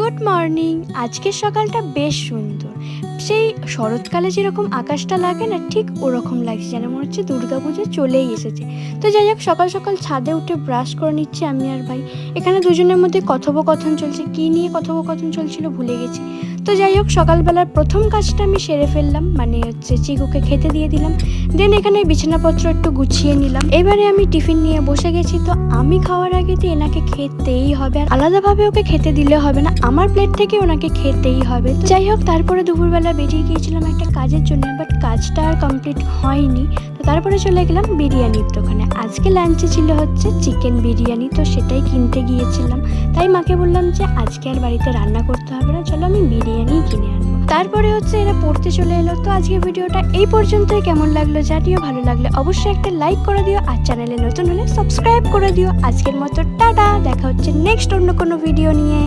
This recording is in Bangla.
Good morning. আজকের সকালটা বেশ সুন্দর। সেই শরৎকালে যেরকম আকাশটা লাগে না, ঠিক ওরকম লাগছে, যেন মনে হচ্ছে দুর্গাপুজো চলেই এসেছে। তো যাই হোক, সকাল সকাল ছাদে উঠে ব্রাশ করে নিচ্ছি আমি আর ভাই। এখানে দুজনের মধ্যে কথোপকথন চলছে, কী নিয়ে কথোপকথন চলছিল ভুলে গেছি। তো যাই হোক, সকালবেলার প্রথম কাজটা আমি সেরে ফেললাম, মানে হচ্ছে চিকুকে খেতে দিয়ে দিলাম। দেন এখানে বিছানাপত্র একটু গুছিয়ে নিলাম। এবারে আমি টিফিন নিয়ে বসে গেছি। তো আমি খাওয়ার আগে তো এনাকে খেতেই হবে, আর আলাদাভাবে ওকে খেতে দিলে হবে না, আমার প্লেট থেকে ওনাকে খেতেই হবে। তো যাই হোক, তারপরে দুপুরবেলা বেরিয়ে গিয়েছিলাম একটা কাজের জন্য, বাট কাজটা আর কমপ্লিট হয়নি। তো তারপরে চলে গেলাম বিরিয়ানির দোকানে। আজকে লাঞ্চে ছিল হচ্ছে চিকেন বিরিয়ানি, তো সেটাই কিনতে গিয়েছিলাম। তাই মাকে বললাম যে আজকে আর বাড়িতে রান্না করতে হবে না, চলো আমি বিরিয়ানিই কিনে আনবো। তারপরে হচ্ছে এরা পড়তে চলে এলো। তো আজকের ভিডিওটা এই পর্যন্তই। কেমন লাগলো জানিও, ভালো লাগলে অবশ্যই একটা লাইক করে দিও, আর চ্যানেলে নতুন হলে সাবস্ক্রাইব করে দিও। আজকের মতো টাটা, দেখা হচ্ছে নেক্সট অন্য কোনো ভিডিও নিয়ে।